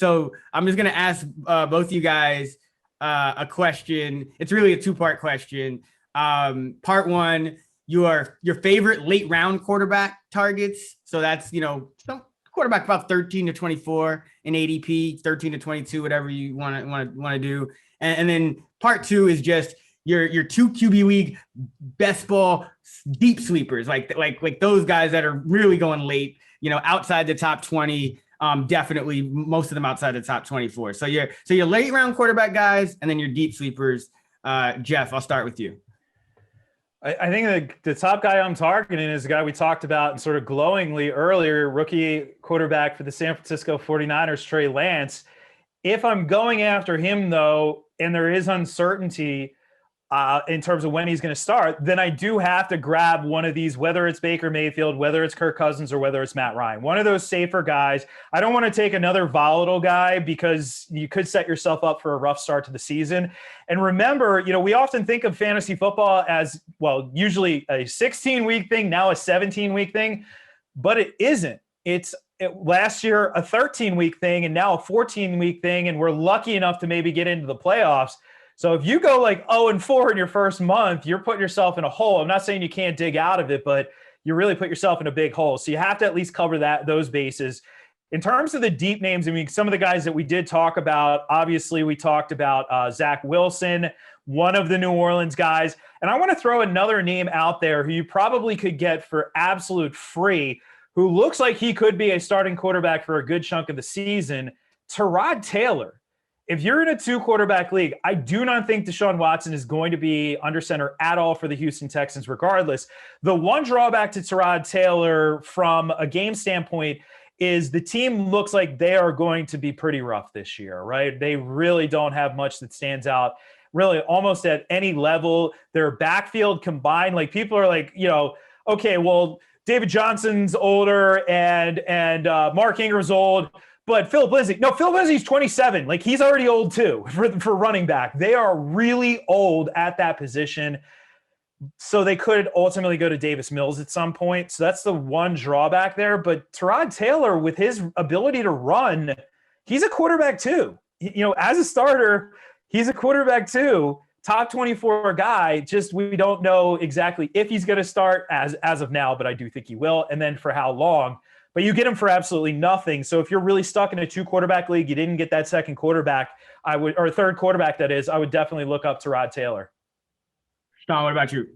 So I'm just going to ask both of you guys a question. It's really a two-part question. Part one, your favorite late round quarterback targets. So that's, some quarterback about 13 to 24 in ADP, 13 to 22, whatever you want to do. And then part two is just your two QB league best ball deep sleepers, like those guys that are really going late, outside the top 20. Definitely most of them outside the top 24. So your late round quarterback guys, and then your deep sleepers. Jeff, I'll start with you. I think the top guy I'm targeting is the guy we talked about and sort of glowingly earlier, rookie quarterback for the San Francisco 49ers, Trey Lance. If I'm going after him, though, and there is uncertainty in terms of when he's going to start, then I do have to grab one of these, whether it's Baker Mayfield, whether it's Kirk Cousins, or whether it's Matt Ryan. One of those safer guys. I don't want to take another volatile guy because you could set yourself up for a rough start to the season. And remember, we often think of fantasy football as, well, usually a 16-week thing, now a 17-week thing, but it isn't. It's last year a 13-week thing and now a 14-week thing, and we're lucky enough to maybe get into the playoffs. So if you go like 0-4 in your first month, you're putting yourself in a hole. I'm not saying you can't dig out of it, but you really put yourself in a big hole. So you have to at least cover those bases. In terms of the deep names, I mean, some of the guys that we did talk about, obviously we talked about Zach Wilson, one of the New Orleans guys. And I want to throw another name out there who you probably could get for absolute free, who looks like he could be a starting quarterback for a good chunk of the season, Tyrod Taylor. If you're in a 2-quarterback league, I do not think Deshaun Watson is going to be under center at all for the Houston Texans regardless. The one drawback to Tyrod Taylor from a game standpoint is the team looks like they are going to be pretty rough this year, right? They really don't have much that stands out really almost at any level. Their backfield combined, like people are like, okay, well, David Johnson's older and Mark Ingram's old. But Philip Lindsay's 27. Like, he's already old too for running back. They are really old at that position. So they could ultimately go to Davis Mills at some point. So that's the one drawback there. But Tyrod Taylor, with his ability to run, he's a quarterback too. As a starter, he's a quarterback too. Top 24 guy. Just we don't know exactly if he's going to start as of now, but I do think he will. And then for how long. But you get him for absolutely nothing. So if you're really stuck in a 2-quarterback league, you didn't get that second quarterback, or third quarterback, that is, I would definitely look up Tyrod Taylor. Sean, what about you?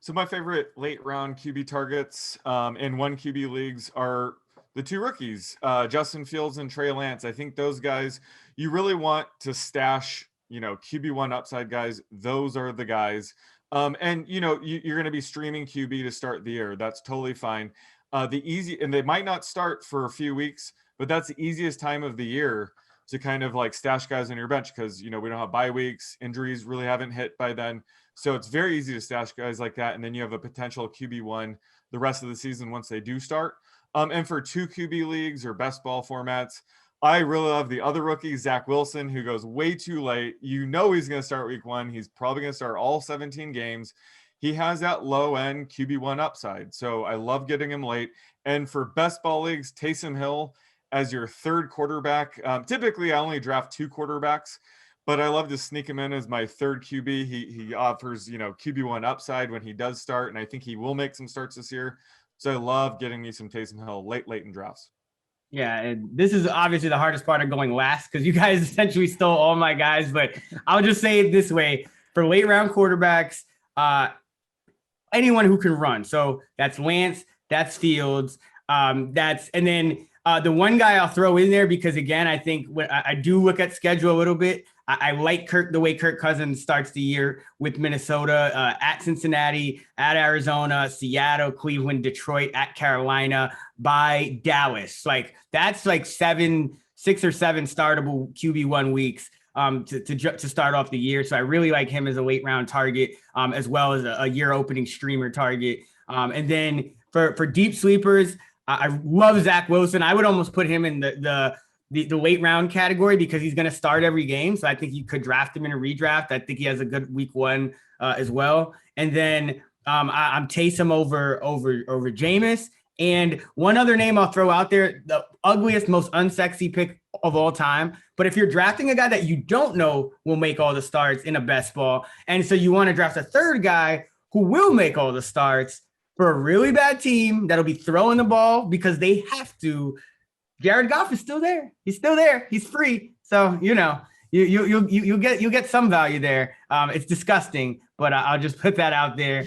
So my favorite late round QB targets in 1 QB leagues are the 2 rookies, Justin Fields and Trey Lance. I think those guys, you really want to stash, QB1 upside guys. Those are the guys. And you're going to be streaming QB to start the year. That's totally fine. And they might not start for a few weeks, but that's the easiest time of the year to kind of like stash guys on your bench because, we don't have bye weeks. Injuries really haven't hit by then. So it's very easy to stash guys like that. And then you have a potential QB1 the rest of the season once they do start. And for 2 QB leagues or best ball formats, I really love the other rookie, Zach Wilson, who goes way too late. He's going to start week 1. He's probably going to start all 17 games. He has that low-end QB1 upside, so I love getting him late. And for best ball leagues, Taysom Hill as your 3rd quarterback. Typically, I only draft 2 quarterbacks, but I love to sneak him in as my 3rd QB. He offers, QB1 upside when he does start, and I think he will make some starts this year. So I love getting me some Taysom Hill late in drafts. Yeah, and this is obviously the hardest part of going last because you guys essentially stole all my guys, but I'll just say it this way. For late-round quarterbacks, anyone who can run. So that's Lance, that's Fields, and then the one guy I'll throw in there because again, I think when I do look at schedule a little bit, I like the way Kirk Cousins starts the year with Minnesota, at Cincinnati, at Arizona, Seattle, Cleveland, Detroit, at Carolina, by Dallas. Like that's like 6 or 7 startable QB1 weeks. To start off the year. So I really like him as a late round target, as well as a year opening streamer target. And then for deep sleepers, I love Zach Wilson. I would almost put him in the late round category because he's going to start every game. So I think you could draft him in a redraft. I think he has a good week 1 as well. And then I'm Taysom over Jameis. And one other name I'll throw out there, the ugliest, most unsexy pick of all time. But if you're drafting a guy that you don't know will make all the starts in a best ball, and so you want to draft a third guy who will make all the starts for a really bad team that'll be throwing the ball because they have to, Jared Goff is still there. He's still there. He's free. So, you get some value there. It's disgusting, but I'll just put that out there.